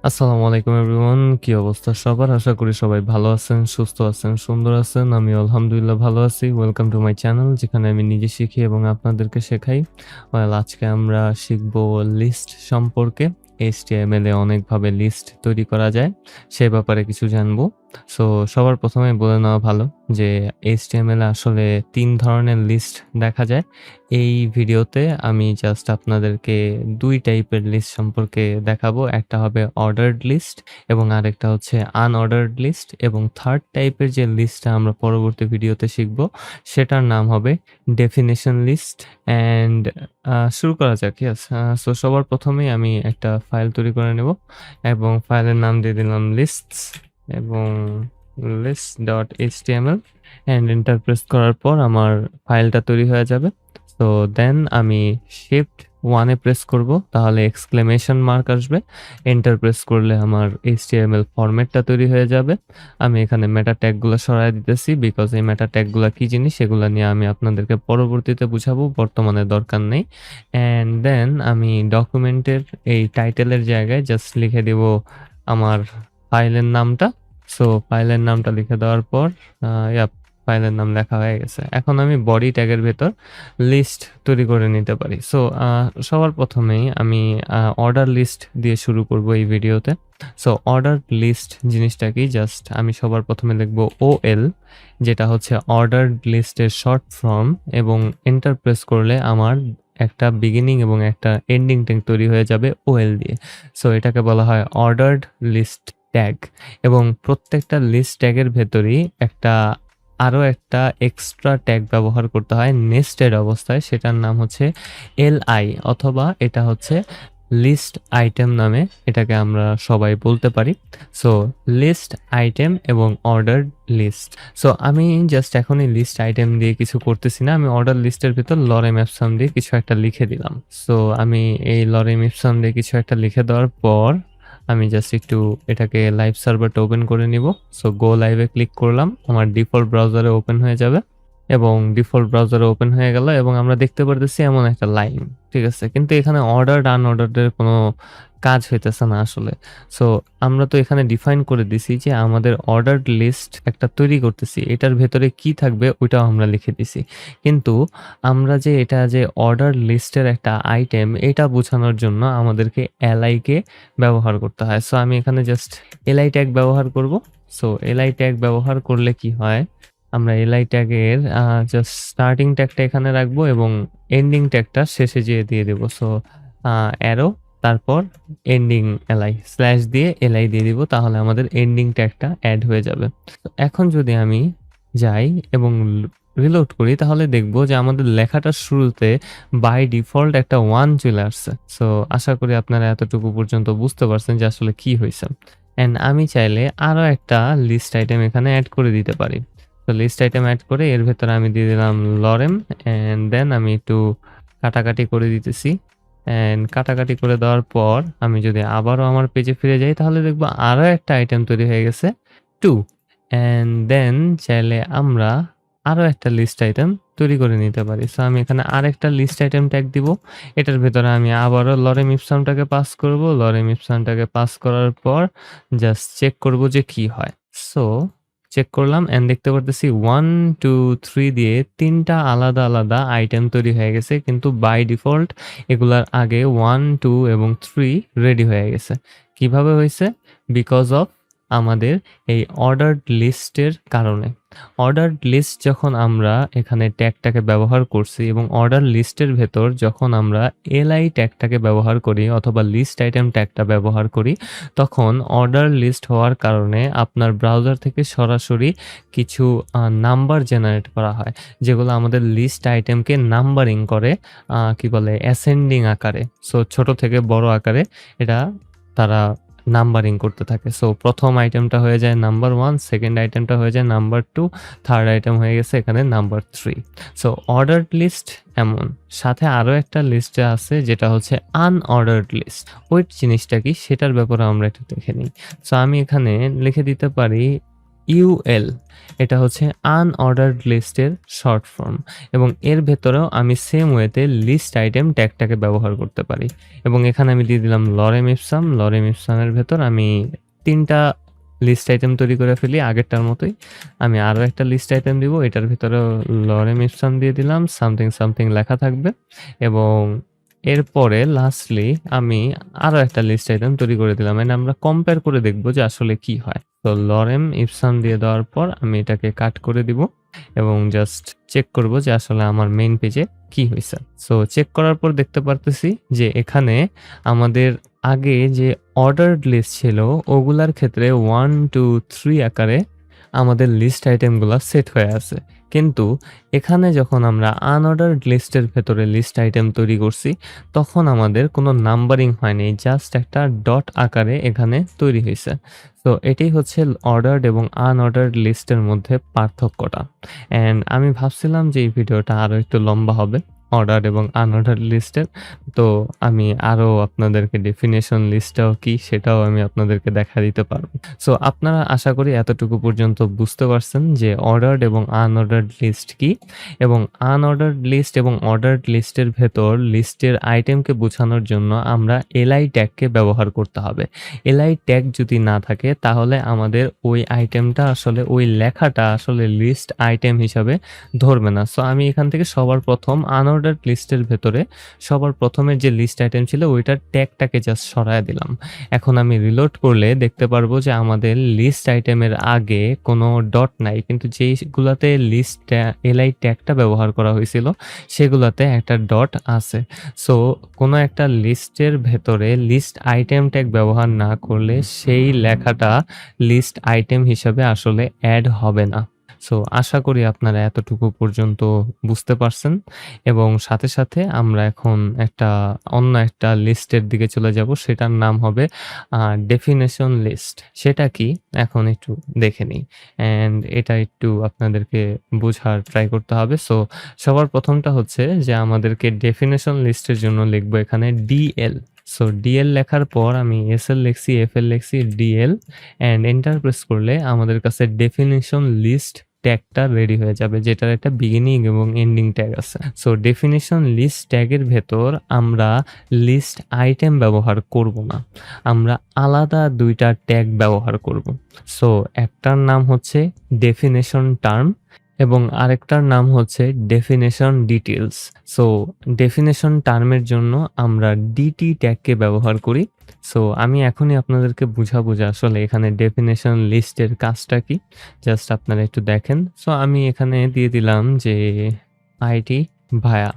আসসালামু আলাইকুম এভরিওয়ান। কি অবস্থা সবার? আশা করি সবাই ভালো আছেন, সুস্থ আছেন, সুন্দর আছেন। আমি আলহামদুলিল্লাহ ভালো আছি। ওয়েলকাম টু মাই চ্যানেল যেখানে আমি নিজে শিখি এবং আপনাদেরকে শেখাই। আজকে আমরা শিখব লিস্ট সম্পর্কে। HTML এ অনেকভাবে লিস্ট তৈরি করা যায়, সে ব্যাপারে কিছু জানবো। সো সবার ১ম এ বলে নেওয়া ভালো যে HTML এ আসলে ৩ ধরনের লিস্ট দেখা যায়। এই ভিডিওতে আমি জাস্ট আপনাদেরকে ২ টাইপের লিস্ট সম্পর্কে দেখাবো। একটা হবে অর্ডারড লিস্ট এবং আরেকটা হচ্ছে আনঅর্ডারড লিস্ট এবং 3rd টাইপের যে লিস্টটা আমরা পরবর্তী ভিডিওতে শিখব সেটার নাম হবে ডেফিনিশন লিস্ট। অ্যান্ড শুরু করা যাক। ইয়েস, সো সবার ১ম এই আমি একটা ফাইল তৈরি করে নেব এবং ফাইলের নাম দিয়ে দিলাম লিস্টস এবং list.html অ্যান্ড এন্টার প্রেস করার পর আমার ফাইলটা তৈরি হয়ে যাবে। সো দেন আমি শিফট 1 এ প্রেস করব, তাহলে এক্সক্লেমেশন মার্ক আসবে। এন্টার প্রেস করলে আমার HTML ফরম্যাটটা তৈরি হয়ে যাবে। আমি এখানে মেটা ট্যাগগুলো সরায় দিতেছি বিকজ এই মেটা ট্যাগগুলো কি জিনিস সেগুলো নিয়ে আমি আপনাদেরকে পরবর্তীতে বুঝাবো, বর্তমানে দরকার নেই। অ্যান্ড দেন আমি ডকুমেন্টের এই টাইটেলের জায়গায় জাস্ট লিখে দিব আমার ফাইলের নামটা। সো ফাইলের নামটা লিখে দেওয়ার পর ফাইলের নাম লেখা হয়ে গেছে। এখন আমি বডি ট্যাগের ভেতর লিস্ট তৈরি করে নিতে পারি। সো সবার ১ম এই আমি অর্ডার লিস্ট দিয়ে শুরু করব এই ভিডিওতে। সো অর্ডার লিস্ট জিনিসটা কি? জাস্ট আমি সবার ১ম এ লিখব OL, যেটা হচ্ছে অর্ডারড লিস্টের শর্ট ফর্ম, এবং এন্টার প্রেস করলে আমার একটা বিগিনিং এবং একটা এন্ডিং ট্যাগ তৈরি হয়ে যাবে OL দিয়ে। সো এটাকে বলা হয় অর্ডারড লিস্ট ট্যাগ। এবং প্রত্যেকটা লিস্ট ট্যাগের ভেতরেই আরো একটা এক্সট্রা ট্যাগ ব্যবহার করতে হয় নেস্টেড অবস্থায়, সেটার নাম হচ্ছে LI, অথবা এটা হচ্ছে লিস্ট আইটেম নামে এটাকে আমরা সবাই বলতে পারি। সো লিস্ট আইটেম এবং অর্ডার লিস্ট। সো আমি জাস্ট এখন এই লিস্ট আইটেম দিয়ে কিছু করতেছি না, আমি অর্ডার লিস্টের ভিতর লরেম এপসন দিয়ে কিছু একটা লিখে দিলাম। সো আমি এই লরেম এপসন দিয়ে কিছু একটা লিখে দেওয়ার পর আমি জাস্ট একটু এটাকে লাইভ সার্ভারটা ওপেন করে নিব। সো গো লাইভে ক্লিক করলাম, আমার ডিফল্ট ব্রাউজারে ওপেন হয়ে যাবে এবং ডিফল্ট ব্রাউজারে ওপেন হয়ে গেল এবং আমরা দেখতে পারতেছি এমন একটা লাইন, ঠিক আছে? কিন্তু এখানে অর্ডারড আনঅর্ডার্ডের কোনো কাজ হইতেছে না আসলে। সো আমরা তো এখানে ডিফাইন করে দিছি যে আমাদের অর্ডারড লিস্ট একটা তৈরি করতেছি, এটার ভেতরে কি থাকবে ওইটাও আমরা লিখে দিছি। কিন্তু আমরা যে এটা যে অর্ডার লিস্টের একটা আইটেম, এটা বোঝানোর জন্য আমাদেরকে LI কে ব্যবহার করতে হয়। সো আমি এখানে জাস্ট LI ট্যাগ ব্যবহার করব। সো LI ট্যাগ ব্যবহার করলে কি হয়, আমরা LI ট্যাগের জাস্ট স্টার্টিং ট্যাগটা এখানে রাখবো এবং এন্ডিং ট্যাগটা শেষে যেয়ে দিয়ে দেব। সো অ্যারো, তারপর এন্ডিং LI স্ল্যাশ দিয়ে LI দিয়ে দিব, তাহলে আমাদের এন্ডিং ট্যাগটা অ্যাড হয়ে যাবে। তো এখন যদি আমি যাই এবং রিলোড করি তাহলে দেখবো যে আমাদের লেখাটার শুরুতে বাই ডিফল্ট একটা 1 চলে আসছে। সো আশা করি আপনারা এতটুকু পর্যন্ত বুঝতে পারছেন যে আসলে কি হয়েছে। অ্যান্ড আমি চাইলে আরো একটা লিস্ট আইটেম এখানে অ্যাড করে দিতে পারি। তো লিস্ট আইটেম অ্যাড করে এর ভেতরে আমি দিয়ে দিলাম লরেম, অ্যান্ড দেন আমি একটু কাটাকাটি করে দিতেছি। অ্যান্ড কাটাকাটি করে দেওয়ার পর আমি যদি আবারও আমার পেজে ফিরে যাই তাহলে দেখবো আরো একটা আইটেম তৈরি হয়ে গেছে 2। অ্যান্ড দেন চাইলে আমরা আরো একটা লিস্ট আইটেম তৈরি করে নিতে পারি। সো আমি এখানে আরেকটা লিস্ট আইটেম ট্যাগ দিব। এটার ভেতরে আমি আবারও লরেম ইপসনটাকে পাস করব। লরেম ইপসনটাকে পাস করার পর জাস্ট চেক করব যে কি হয়। সো চেক করলাম অ্যান্ড দেখতে পারতেছি 1, 2, 3 দিয়ে 3টা আলাদা আলাদা আইটেম তৈরি হয়ে গেছে, কিন্তু বাই ডিফল্ট এগুলার আগে 1, 2 এবং 3 রেডি হয়ে গেছে। কিভাবে হয়েছে? বিকজ অফ আমাদের এই অর্ডারড লিস্টের কারণে। অর্ডারড লিস্ট যখন আমরা এখানে ট্যাগটাকে ব্যবহার করছি এবং অর্ডার লিস্টের ভেতর যখন আমরা LI ট্যাগটাকে ব্যবহার করি অথবা লিস্ট আইটেম ট্যাগটা ব্যবহার করি, তখন অর্ডার লিস্ট হওয়ার কারণে আপনার ব্রাউজার থেকে সরাসরি কিছু নাম্বার জেনারেট করা হয়, যেগুলো আমাদের লিস্ট আইটেমকে নাম্বারিং করে, কি বলে, অ্যাসেন্ডিং আকারে। সো ছোট থেকে বড় আকারে এটা তারা নাম্বারিং করতে থাকে। সো প্রথম আইটেমটা হয়ে যায় নাম্বার 1, সেকেন্ড আইটেমটা হয়ে যায় নাম্বার 2, থার্ড আইটেম হয়ে গেছে এখানে নাম্বার 3। সো অর্ডারড লিস্ট এমন, সাথে আরো একটা লিস্টে আছে যেটা হচ্ছে আনঅর্ডারড লিস্ট। ওই জিনিসটা কি সেটার ব্যাপারে আমরা একটু দেখে নিই। সো আমি এখানে লিখে দিতে পারি UL এটা হচ্ছে আনঅর্ডার্ড লিস্টের শর্ট ফর্ম এবং এর ভেতরেও আমি সেম ওয়েতে লিস্ট আইটেম ট্যাগটাকে ব্যবহার করতে পারি এবং এখানে আমি দিয়ে দিলাম লরেম ইপসাম। লরেম ইপসামের ভেতর আমি ৩টা লিস্ট আইটেম তৈরি করে ফেলি আগেরটার মতোই। আমি আরও একটা লিস্ট আইটেম দিব, এটার ভিতরেও লরেম ইপসাম দিয়ে দিলাম, সামথিং সামথিং লেখা থাকবে এবং এরপরে লাস্টলি আমি আরও একটা লিস্ট আইটেম তৈরি করে দিলাম। মানে আমরা কম্পেয়ার করে দেখব যে আসলে কি হয়। তো লরেম ইপসাম দিয়ে দেওয়ার পর আমি এটাকে কাট করে দিব এবং জাস্ট চেক করব যে আসলে আমার মেইন পেজে কি হয়েছে। সো চেক করার পর দেখতে পারতেছি যে এখানে আমাদের আগে যে অর্ডার্ড লিস্ট ছিল ওগুলার ক্ষেত্রে 1 2 3 আকারে আমাদের লিস্ট আইটেমগুলো সেট হয়ে আছে, কিন্তু এখানে যখন আমরা আনঅর্ডার্ড লিস্টের ভেতরে লিস্ট আইটেম তৈরি করছি তখন আমাদের কোনো নাম্বারিং হয়নি, জাস্ট একটা ডট আকারে এখানে তৈরি হয়েছে। তো এটাই হচ্ছে অর্ডার্ড এবং আনঅর্ডার্ড লিস্টের মধ্যে পার্থক্যটা। অ্যান্ড আমি ভাবছিলাম যে এই ভিডিওটা আরও একটু লম্বা হবে অর্ডার এবং আনঅর্ডার্ড লিস্টের, তো আমি আরও আপনাদেরকে ডেফিনেশন লিস্টটাও কি সেটাও আমি আপনাদেরকে দেখা দিতে পারবো। সো আপনারা আশা করি এতটুকু পর্যন্ত বুঝতে পারছেন যে অর্ডার্ড এবং আনঅর্ডার্ড লিস্ট কি, এবং আনঅর্ডার্ড লিস্ট এবং অর্ডার্ড লিস্টের ভেতর লিস্টের আইটেমকে বোঝানোর জন্য আমরা এলআই ট্যাগকে ব্যবহার করতে হবে। এলআই ট্যাগ যদি না থাকে তাহলে আমাদের ওই আইটেমটা আসলে ওই লেখাটা আসলে লিস্ট আইটেম হিসাবে ধরবে না। সো আমি এখান থেকে সবার প্রথম আনঅর্ডার্ড লিস্টের ভেতরে সবার প্রথমের যে লিস্ট আইটেম ছিল ওইটার ট্যাগটাকে জাস্ট সরায় দিলাম। এখন আমি রিলোড করলে দেখতে পারবো যে আমাদের লিস্ট আইটেমের আগে কোনো ডট নাই, কিন্তু যেইগুলাতে লিস্ট এলআই ট্যাগটা ব্যবহার করা হয়েছিল সেগুলাতে একটা ডট আছে। সো কোনো একটা লিস্টের ভেতরে লিস্ট আইটেম ট্যাগ ব্যবহার না করলে সেই লেখাটা লিস্ট আইটেম হিসাবে আসলে অ্যাড হবে না। সো আশা করি আপনারা এতটুকু পর্যন্ত বুঝতে পারছেন এবং সাথে সাথে আমরা এখন অন্য একটা লিস্টের দিকে চলে যাব, সেটার নাম হবে ডেফিনেশন লিস্ট। সেটা কি এখন একটু দেখে নিই অ্যান্ড এটা একটু আপনাদেরকে বোঝার ট্রাই করতে হবে। সো সবার প্রথমটা হচ্ছে যে আমাদেরকে ডেফিনেশন লিস্টের জন্য লিখবো এখানে ডিএল। সো ডিএল লেখার পর আমি এসএল লিখছি, এফএল লিখছি, ডিএল অ্যান্ড এন্টার প্রেস করলে আমাদের কাছে ডেফিনেশন লিস্ট ট্যাগটা রেডি হয়ে যাবে, যেটার একটা বিগিনিং এবং এন্ডিং ট্যাগ আছে। সো ডেফিনেশন লিস্ট ট্যাগের ভেতর আমরা লিস্ট আইটেম ব্যবহার করব না, আমরা আলাদা দুইটা ট্যাগ ব্যবহার করব। সো একটার নাম হচ্ছে ডেফিনেশন টার্ম এবং আরেকটার নাম হচ্ছে ডেফিনেশন ডিটেলস। সো ডেফিনেশন টার্মের জন্য আমরা ডিটি ট্যাগকে ব্যবহার করি। সো আমি এখনই আপনাদেরকে বুঝাবো যে আসলে এখানে ডেফিনেশন লিস্টের কাজটা কি, জাস্ট আপনারা একটু দেখেন। সো আমি এখানে দিয়ে দিলাম যে ITVAYA।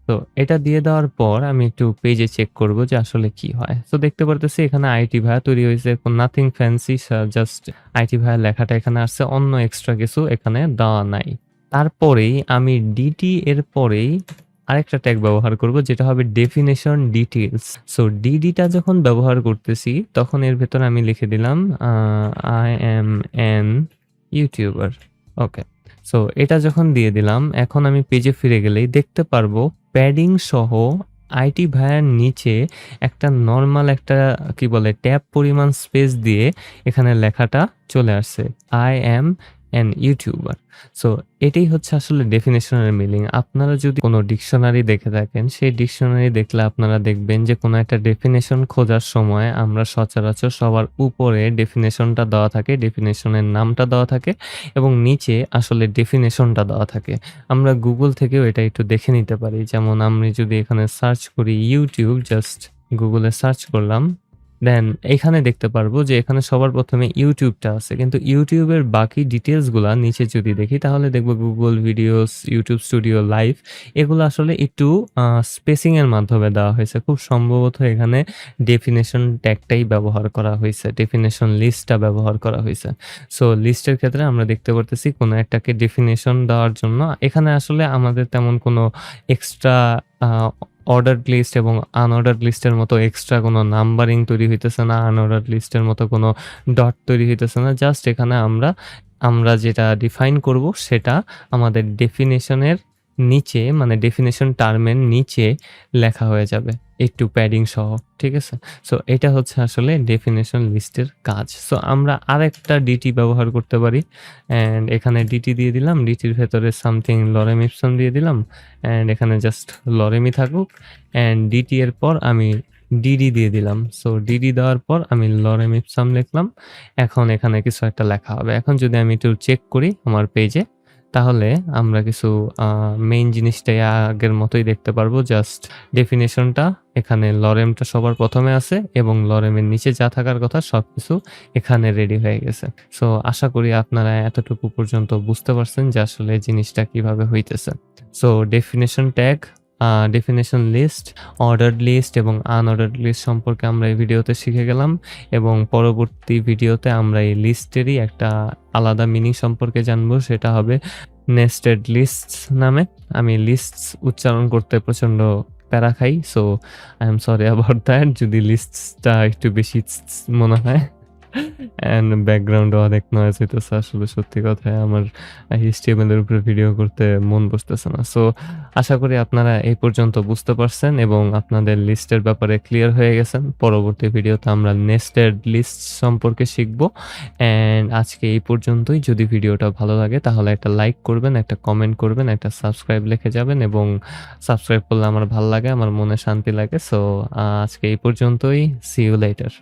তো এটা দিয়ে দেওয়ার পর আমি একটু পেজে চেক করব যে আসলে কি হয়। তো দেখতে পারতেছি এখানে ITVAYA তৈরি হয়েছে, নাথিং ফ্যান্সি, জাস্ট ITVAYA লেখাটা এখানে আসছে, অন্য এক্সট্রা কিছু এখানে দেওয়া নাই। তারপরেই আমি ডিটি এর পরেই আরেকটা ট্যাগ ব্যবহার করব যেটা হবে ডেফিনেশন ডিটেলস। সো ডিডিটা যখন ব্যবহার করতেছি তখন এর ভেতর আমি লিখে দিলাম I am N YouTuber. Okay, so এটা যখন দিয়ে দিলাম এখন আমি পেজে ফিরে গেলেই দেখতে পারবো প্যাডিং সহ ITVAYAর নিচে একটা নর্মাল কি বলে ট্যাব পরিমাণ স্পেস দিয়ে এখানে লেখাটা চলে আসছে, I am an YouTuber. So এটাই হচ্ছে আসলে ডেফিনেশনের মিনিং। আপনারা যদি কোনো ডিকশনারি দেখে থাকেন, সেই ডিকশনারি দেখলে আপনারা দেখবেন যে কোনো একটা ডেফিনেশন খোঁজার সময় আমরা সচরাচর সবার উপরে ডেফিনেশনটা দেওয়া থাকে, ডেফিনেশনের নামটা দেওয়া থাকে এবং নিচে আসলে ডেফিনেশনটা দেওয়া থাকে। আমরা গুগল থেকেও এটা একটু দেখে নিতে পারি। যেমন আমি যদি এখানে সার্চ করি ইউটিউব, জাস্ট গুগলে সার্চ করলাম, দেন এখানে দেখতে পারবো যে এখানে সবার প্রথমে ইউটিউবটা আছে, কিন্তু ইউটিউবের বাকি ডিটেলসগুলা নিচে যদি দেখি তাহলে দেখবো Google videos, YouTube studio live, এগুলো আসলে একটু স্পেসিং এর মাধ্যমে দেওয়া হয়েছে। খুব সম্ভবত এখানে ডেফিনেশন ট্যাগটাই ব্যবহার করা হয়েছে, ডেফিনেশন লিস্টটা ব্যবহার করা হয়েছে। সো লিস্টের ক্ষেত্রে আমরা দেখতে পারতেছি কোনো একটাকে ডেফিনেশন দেওয়ার জন্য এখানে আসলে আমাদের তেমন কোনো এক্সট্রা অর্ডার্ড লিস্ট এবং আনঅর্ডার্ড লিস্টের মতো এক্সট্রা কোনো নাম্বারিং তৈরি হইতেছে না, আনঅর্ডার্ড লিস্টের মতো কোনো ডট তৈরি হইতেছে না। জাস্ট এখানে আমরা যেটা ডিফাইন করব সেটা আমাদের ডেফিনেশনের নিচে, মানে ডেফিনেশন টার্মের নিচে লেখা হয়ে যাবে। একটু প্যাডিং সহ। ঠিক আছে? সো এটা হচ্ছে আসলে ডেফিনিশন লিস্টের কাজ। সো আমরা আরেকটা ডিটি ব্যবহার করতে পারি। অ্যান্ড এখানে ডিটি দিয়ে দিলাম। ডিটির ভেতরে সামথিং লরেম ইপসম দিয়ে দিলাম। অ্যান্ড এখানে জাস্ট লরেমই থাকুক। অ্যান্ড ডিটি এর পর আমি ডিডি দিয়ে দিলাম। সো ডিডি দেওয়ার পর আমি লরেম ইপসাম লিখলাম। এখন এখানে কিছু একটা লেখা হবে। এখন যদি আমি একটু চেক করি আমার পেজে, তাহলে আমরা কিছু মেইন জিনিসটাই আগের মতোই দেখতে পারবো। জাস্ট ডেফিনিশনটা এখানে লরেমটা সবার ১ম এ আছে এবং লরেমের নিচে যা থাকার কথা সবকিছু এখানে রেডি হয়ে গেছে। সো আশা করি আপনারা এতটুকু পর্যন্ত বুঝতে পারছেন যে আসলে জিনিসটা কিভাবে হইতেছে। So definition tag, definition list, ordered list এবং আনঅর্ডারড লিস্ট সম্পর্কে আমরা এই ভিডিওতে শিখে গেলাম এবং পরবর্তী ভিডিওতে আমরা এই লিস্টেরই একটা আলাদা মিনিং সম্পর্কে জানবো। সেটা হবে নেস্টেড লিস্টস নামে। আমি লিস্টস উচ্চারণ করতে প্রচন্ড প্যারা খাই। So I am sorry about that যদি লিস্টসটা একটু বেশি মনে হয়। অ্যান্ড ব্যাকগ্রাউন্ডে অনেক নয়েজ হইতেছে। আসলে সত্যি কথায় আমার HTML এর উপরে ভিডিও করতে মন বসতেছে না। সো আশা করি আপনারা এই পর্যন্ত বুঝতে পারছেন এবং আপনাদের লিস্টের ব্যাপারে ক্লিয়ার হয়ে গেছেন। পরবর্তী ভিডিওতে আমরা নেস্টেড লিস্ট সম্পর্কে শিখব। অ্যান্ড আজকে এই পর্যন্তই। যদি ভিডিওটা ভালো লাগে তাহলে একটা লাইক করবেন, একটা কমেন্ট করবেন, একটা সাবস্ক্রাইব লিখে যাবেন এবং সাবস্ক্রাইব করলে আমার ভাল লাগে, আমার মনে শান্তি লাগে। সো আজকে এই পর্যন্তই। See you letter.